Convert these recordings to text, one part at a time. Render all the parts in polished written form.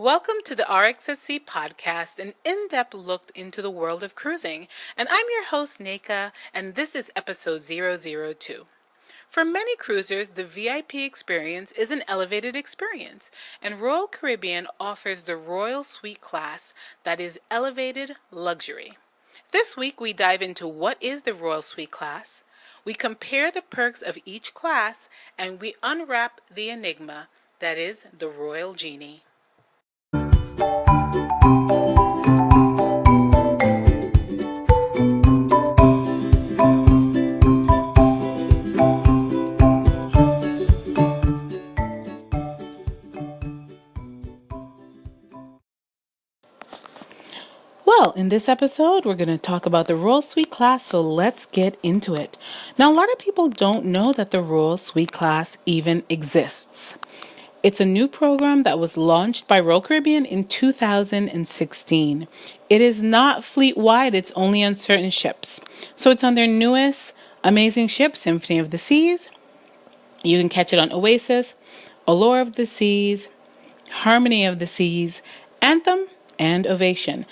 Welcome to the RXSC podcast, an in-depth look into the world of cruising. And I'm your host, Neka, and this is episode 002. For many cruisers, the VIP experience is an elevated experience, and Royal Caribbean offers the Royal Suite class that is elevated luxury. This week, we dive into what is the Royal Suite class, we compare the perks of each class, and we unwrap the enigma that is the Royal Genie. Well, in this episode, we're going to talk about the Royal Suite class, so let's get into it. Now, a lot of people don't know that the Royal Suite class even exists. It's a new program that was launched by Royal Caribbean in 2016. It is not fleet-wide, it's only on certain ships. So it's on their newest amazing ship, Symphony of the Seas. You can catch it on Oasis, Allure of the Seas, Harmony of the Seas, Anthem, and Ovation.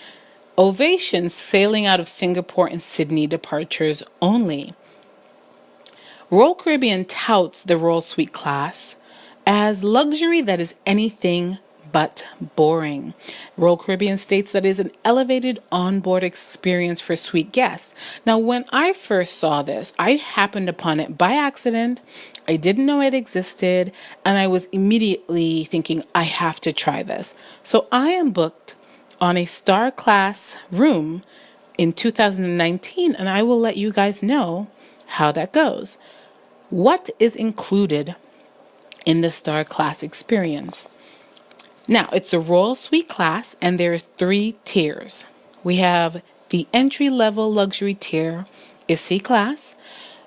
Ovation sailing out of Singapore and Sydney departures only. Royal Caribbean touts the Royal Suite class as luxury that is anything but boring. Royal Caribbean states that it is an elevated onboard experience for suite guests. Now, when I first saw this, I happened upon it by accident. I didn't know it existed, and I was immediately thinking, I have to try this. So I am booked on a star class room in 2019, and I will let you guys know how that goes. What is included in the star class experience? Now, it's the Royal Suite class, and there are 3 tiers. We have the entry-level luxury tier is C class,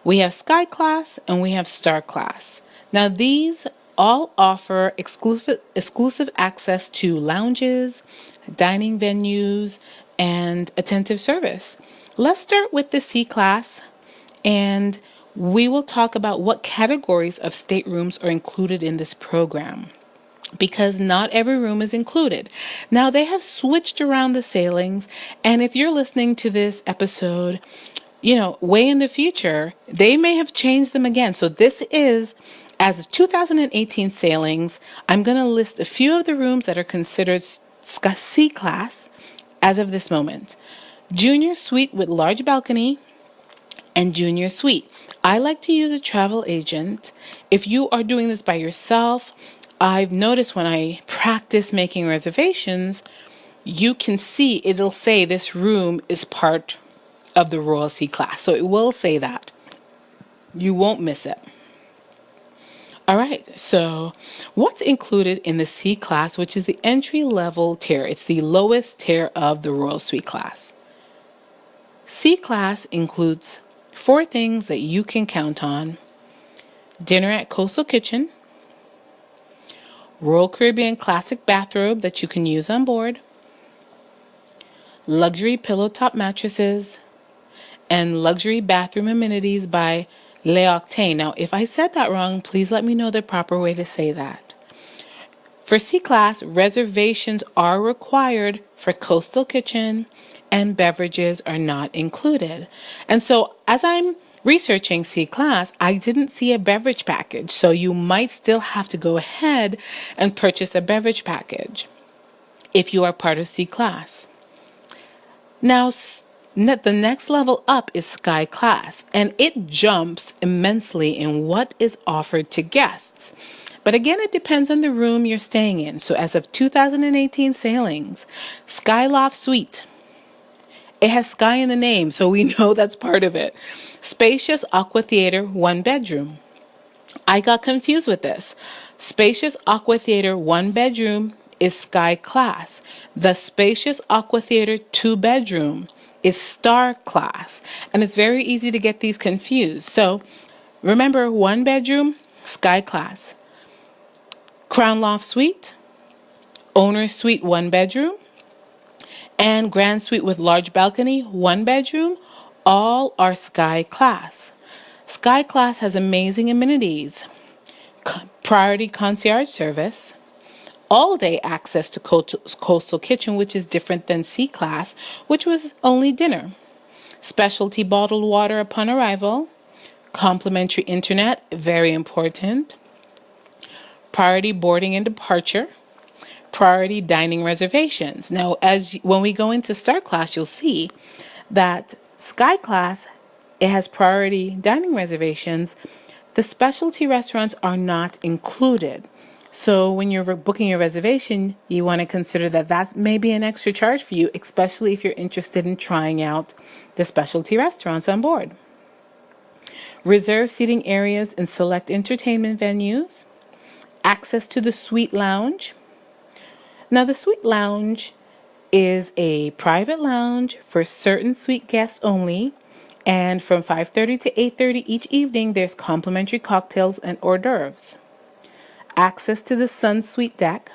we have Sky class, and we have Star class. Now, these all offer exclusive access to lounges, dining venues, and attentive service. Let's start with the C class, and we will talk about what categories of staterooms are included in this program, because not every room is included. Now, they have switched around the sailings, and if you're listening to this episode, way in the future, they may have changed them again. So this is, as of 2018 sailings, I'm going to list a few of the rooms that are considered C class as of this moment. Junior suite with large balcony and junior suite. I like to use a travel agent. If you are doing this by yourself, I've noticed when I practice making reservations, you can see it'll say this room is part of the Royal C class. So it will say that. You won't miss it. All right, so what's included in the C class, which is the entry-level tier? It's the lowest tier of the Royal Suite class. C class includes 4 things that you can count on: dinner at Coastal Kitchen, Royal Caribbean classic bathrobe that you can use on board, luxury pillow top mattresses, and luxury bathroom amenities by L'Octane. Now, if I said that wrong, please let me know the proper way to say that. For C class, reservations are required for Coastal Kitchen, and beverages are not included. And so, as I'm researching C class, I didn't see a beverage package, so you might still have to go ahead and purchase a beverage package if you are part of C class. Now, the next level up is Sky class, and it jumps immensely in what is offered to guests. But again, it depends on the room you're staying in. So as of 2018 sailings, Skyloft Suite. It has sky in the name, so we know that's part of it. Spacious Aqua Theater, 1 bedroom. I got confused with this. Spacious Aqua Theater, 1 bedroom is Sky class. The Spacious Aqua Theater, 2 bedroom is Star class. And it's very easy to get these confused. So remember, 1 bedroom, Sky class. Crown Loft Suite, Owner's Suite, 1 bedroom, and Grand Suite with large balcony, 1 bedroom, all are Sky class. Sky class has amazing amenities: priority concierge service, all-day access to Coastal Kitchen, which is different than C-Class, which was only dinner. Specialty bottled water upon arrival. Complimentary internet, very important. Priority boarding and departure. Priority dining reservations. Now, when we go into Star Class, you'll see that Sky Class, it has priority dining reservations. The specialty restaurants are not included. So when you're booking your reservation, you want to consider that that's maybe an extra charge for you, especially if you're interested in trying out the specialty restaurants on board. Reserved seating areas in select entertainment venues. Access to the Suite Lounge. Now, the Suite Lounge is a private lounge for certain suite guests only. And from 5:30 to 8:30 each evening, there's complimentary cocktails and hors d'oeuvres. Access to the Sun Suite Deck.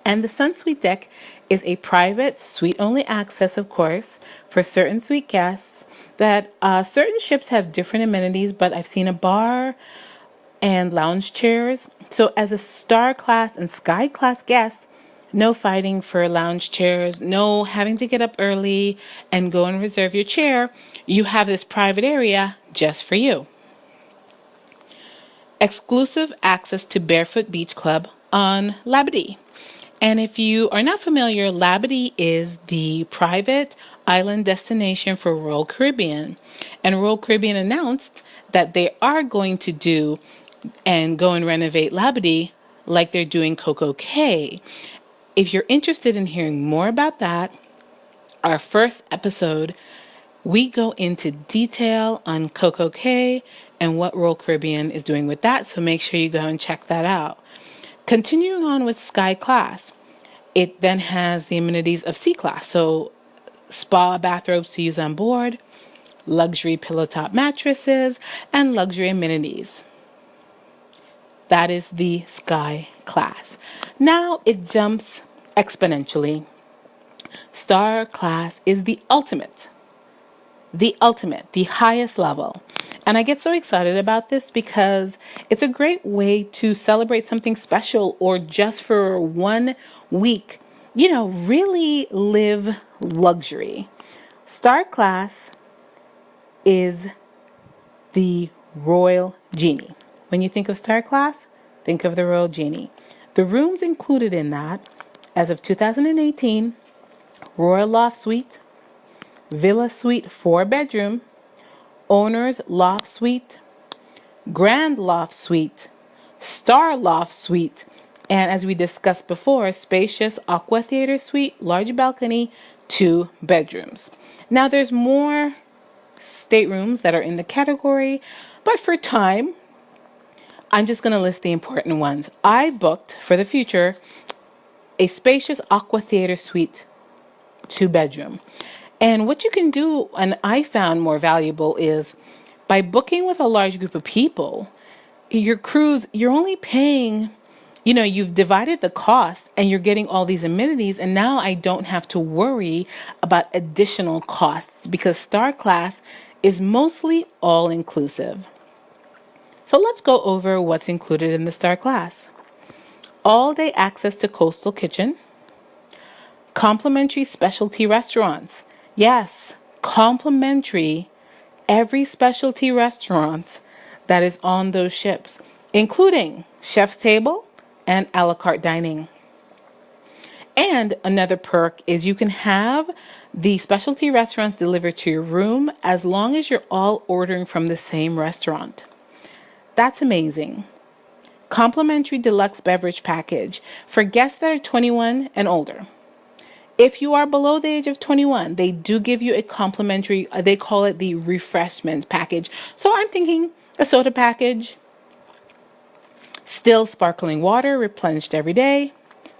And the Sun Suite Deck is a private suite-only access, of course, for certain suite guests. That certain ships have different amenities, but I've seen a bar and lounge chairs. So as a Star Class and Sky Class guest, no fighting for lounge chairs, no having to get up early and go and reserve your chair. You have this private area just for you. Exclusive access to Barefoot Beach Club on Labadee. And if you are not familiar, Labadee is the private island destination for Royal Caribbean. And Royal Caribbean announced that they are going to do and go and renovate Labadee like they're doing Coco Cay. If you're interested in hearing more about that, our first episode, we go into detail on Coco Cay and what Royal Caribbean is doing with that, so make sure you go and check that out. Continuing on with Sky Class, it then has the amenities of C Class, so spa bathrobes to use on board, luxury pillow top mattresses, and luxury amenities. That is the Sky Class. Now it jumps exponentially. Star Class is the ultimate, the highest level. And I get so excited about this because it's a great way to celebrate something special or just for 1 week, really live luxury. Star Class is the Royal Genie. When you think of Star Class, think of the Royal Genie. The rooms included in that, as of 2018, Royal Loft Suite, Villa Suite 4-bedroom, Owner's Loft Suite, Grand Loft Suite, Star Loft Suite, and as we discussed before, spacious Aqua Theater Suite, large balcony, 2 bedrooms. Now there's more staterooms that are in the category, but for time, I'm just going to list the important ones. I booked for the future a spacious Aqua Theater Suite 2-bedroom. And what you can do, and I found more valuable, is by booking with a large group of people, your cruise, you're only paying, you've divided the cost and you're getting all these amenities. And now I don't have to worry about additional costs because Star Class is mostly all inclusive. So let's go over what's included in the Star Class. All-day access to Coastal Kitchen. Complimentary specialty restaurants. Yes, complimentary every specialty restaurants that is on those ships, including chef's table and a la carte dining. And another perk is you can have the specialty restaurants delivered to your room as long as you're all ordering from the same restaurant. That's amazing. Complimentary deluxe beverage package for guests that are 21 and older. If you are below the age of 21, they do give you a complimentary, they call it the refreshment package. So I'm thinking a soda package, still sparkling water replenished every day,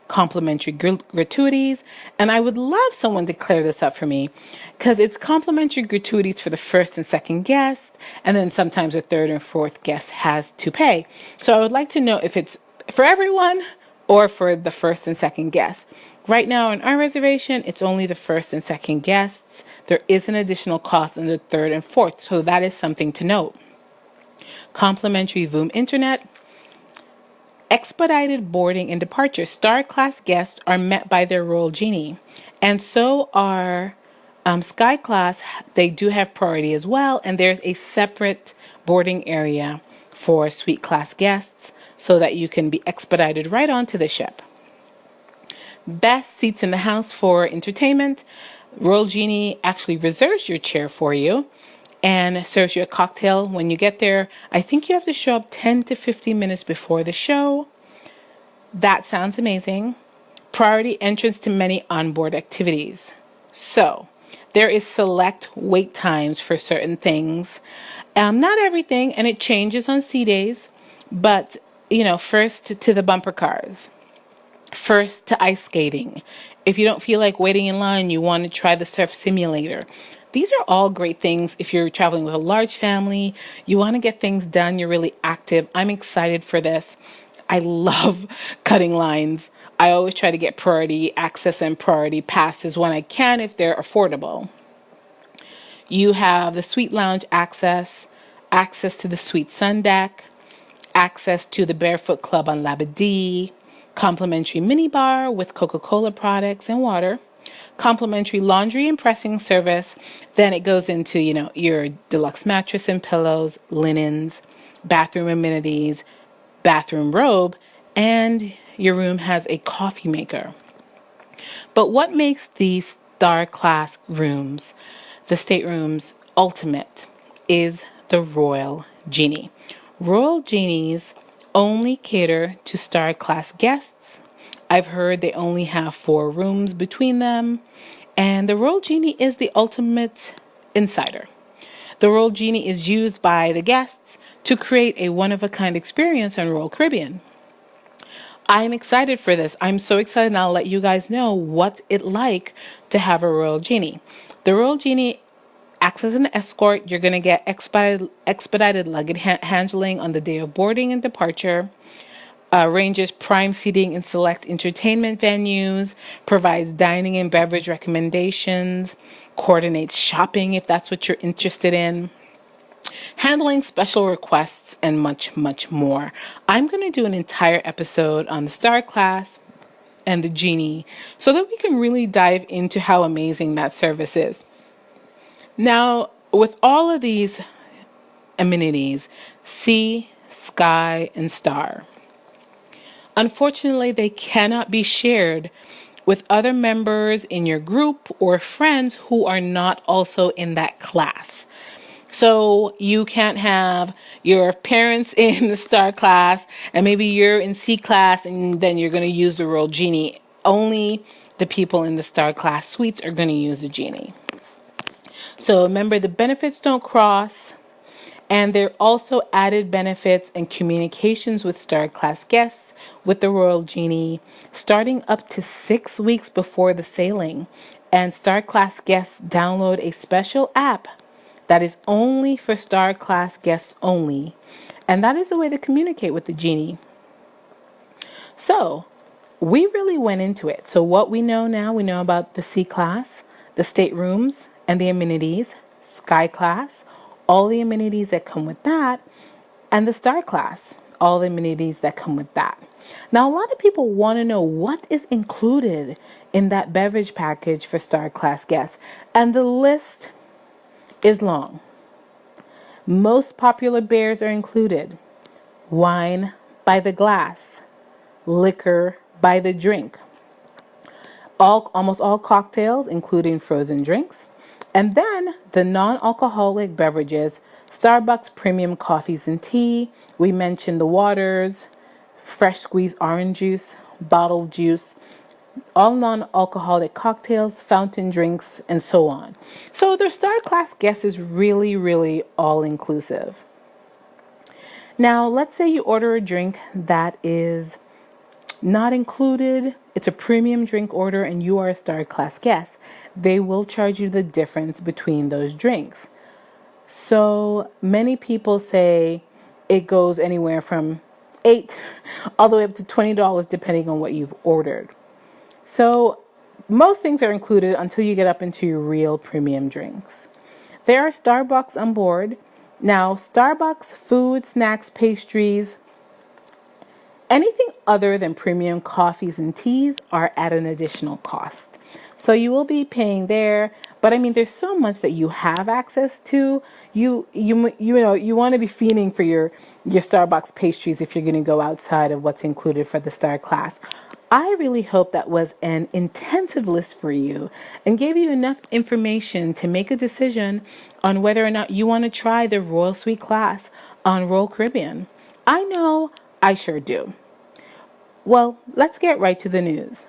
complimentary gratuities, and I would love someone to clear this up for me because it's complimentary gratuities for the first and second guest, and then sometimes the third and fourth guest has to pay. So I would like to know if it's for everyone or for the first and second guest. Right now on our reservation, it's only the first and second guests. There is an additional cost in the third and fourth, so that is something to note. Complimentary Voom internet. Expedited boarding and departure. Star class guests are met by their Royal Genie, and so are Sky class. They do have priority as well, and there's a separate boarding area for suite class guests so that you can be expedited right onto the ship. Best seats in the house for entertainment. Royal Genie actually reserves your chair for you and serves you a cocktail when you get there. I think you have to show up 10 to 15 minutes before the show. That sounds amazing. Priority entrance to many onboard activities. So, there is select wait times for certain things. Not everything, and it changes on sea days, but first to the bumper cars. First to ice skating. If you don't feel like waiting in line, you want to try the surf simulator. These are all great things if you're traveling with a large family. You want to get things done. You're really active. I'm excited for this. I love cutting lines. I always try to get priority access and priority passes when I can if they're affordable. You have the suite lounge access, access to the suite sun deck, access to the Barefoot Club on Labadee, complimentary minibar with Coca-Cola products and water, complimentary laundry and pressing service. Then it goes into, your deluxe mattress and pillows, linens, bathroom amenities, bathroom robe, and your room has a coffee maker. But what makes these star class rooms, the staterooms, ultimate is the Royal Genie. Royal Genies only cater to star class guests. I've heard they only have 4 rooms between them. And the Royal Genie is the ultimate insider. The Royal Genie is used by the guests to create a one-of-a-kind experience on Royal Caribbean. I'm excited for this. I'm so excited, and I'll let you guys know what's it like to have a Royal Genie. The Royal Genie acts as an escort. You're going to get expedited luggage handling on the day of boarding and departure. Arranges prime seating in select entertainment venues, provides dining and beverage recommendations, coordinates shopping if that's what you're interested in, handling special requests, and much, much more. I'm going to do an entire episode on the Star Class and the Genie so that we can really dive into how amazing that service is. Now, with all of these amenities, sea, sky, and star, unfortunately, they cannot be shared with other members in your group or friends who are not also in that class. So you can't have your parents in the star class and maybe you're in C class and then you're going to use the Royal Genie. Only the people in the star class suites are going to use the Genie. So remember, the benefits don't cross. And there are also added benefits and communications with Star Class guests with the Royal Genie, starting up to 6 weeks before the sailing. And Star Class guests download a special app that is only for Star Class guests only. And that is a way to communicate with the Genie. So, we really went into it. So what we know now, we know about the C Class, the staterooms and the amenities, Sky Class, all the amenities that come with that, and the Star Class, all the amenities that come with that. Now, a lot of people want to know what is included in that beverage package for Star Class guests, and the list is long. Most popular beers are included: wine by the glass, liquor by the drink, almost all cocktails, including frozen drinks, and then the non-alcoholic beverages, Starbucks premium coffees and tea. We mentioned the waters, fresh squeezed orange juice, bottled juice, all non-alcoholic cocktails, fountain drinks, and so on. So their Star Class guest is really, really all-inclusive. Now, let's say you order a drink that is not included. It's a premium drink order and you are a Star Class guest. They will charge you the difference between those drinks. So many people say it goes anywhere from $8 all the way up to $20 depending on what you've ordered. So most things are included until you get up into your real premium drinks. There are Starbucks on board. Now, Starbucks food, snacks, pastries, Anything other than premium coffees and teas are at an additional cost. So you will be paying there, but I mean, there's so much that you have access to. You want to be feeding for your Starbucks pastries if you're going to go outside of what's included for the Star class. I really hope that was an intensive list for you and gave you enough information to make a decision on whether or not you want to try the Royal Suite class on Royal Caribbean. I know I sure do. Well, let's get right to the news.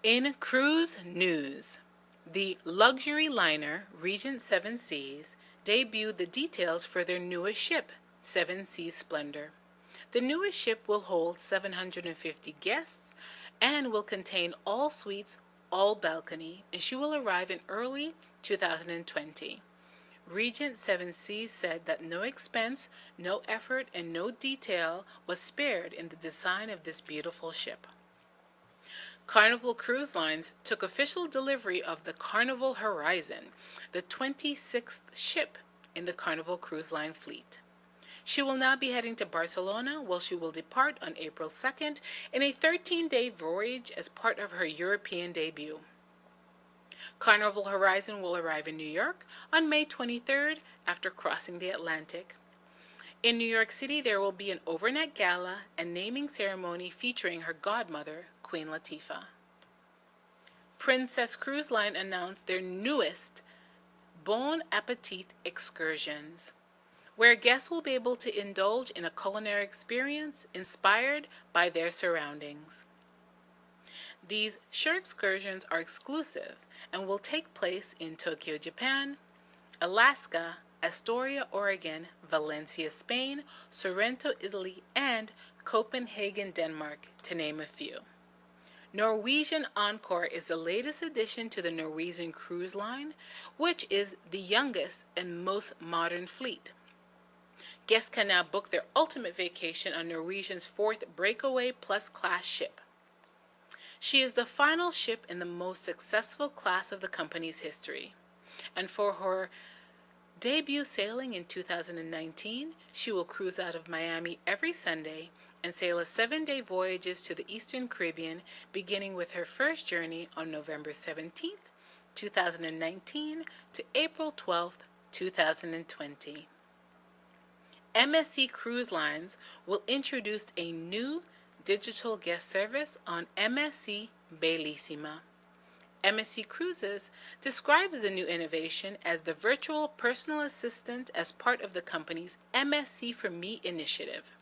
In cruise news, the luxury liner Regent Seven Seas debuted the details for their newest ship, Seven Seas Splendor. The newest ship will hold 750 guests and will contain all suites, all balcony, and she will arrive in early 2020. Regent Seven Seas said that no expense, no effort, and no detail was spared in the design of this beautiful ship. Carnival Cruise Lines took official delivery of the Carnival Horizon, the 26th ship in the Carnival Cruise Line fleet. She will now be heading to Barcelona, where she will depart on April 2nd in a 13-day voyage as part of her European debut. Carnival Horizon will arrive in New York on May 23rd after crossing the Atlantic. In New York City, there will be an overnight gala and naming ceremony featuring her godmother, Queen Latifah. Princess Cruise Line announced their newest Bon Appetit excursions, where guests will be able to indulge in a culinary experience inspired by their surroundings. These shore excursions are exclusive and will take place in Tokyo, Japan, Alaska, Astoria, Oregon, Valencia, Spain, Sorrento, Italy, and Copenhagen, Denmark, to name a few. Norwegian Encore is the latest addition to the Norwegian Cruise Line, which is the youngest and most modern fleet. Guests can now book their ultimate vacation on Norwegian's fourth Breakaway Plus class ship. She is the final ship in the most successful class of the company's history, and for her debut sailing in 2019, she will cruise out of Miami every Sunday and sail a 7-day voyages to the Eastern Caribbean, beginning with her first journey on November 17th, 2019 to April 12th, 2020. MSC Cruise Lines will introduce a new digital guest service on MSC Bellissima. MSC Cruises describes the new innovation as the virtual personal assistant as part of the company's MSC for Me initiative.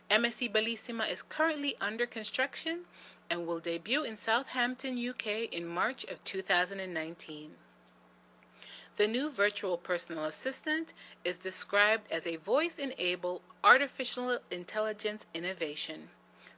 MSC Bellissima is currently under construction and will debut in Southampton, UK in March of 2019. The new virtual personal assistant is described as a voice-enabled artificial intelligence innovation.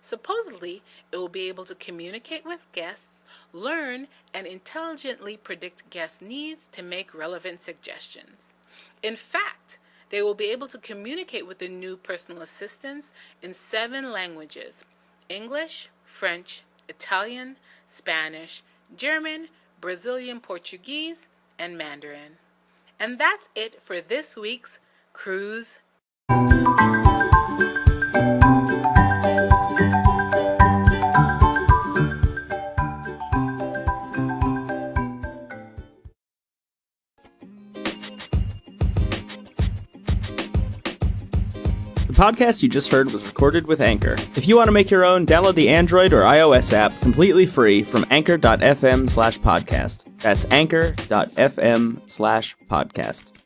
Supposedly, it will be able to communicate with guests, learn, and intelligently predict guest needs to make relevant suggestions. In fact, they will be able to communicate with the new personal assistants in 7 languages: English, French, Italian, Spanish, German, Brazilian Portuguese, and Mandarin. And that's it for this week's Cruise. The podcast you just heard was recorded with Anchor. If you want to make your own, download the Android or iOS app completely free from anchor.fm/podcast. That's anchor.fm/podcast.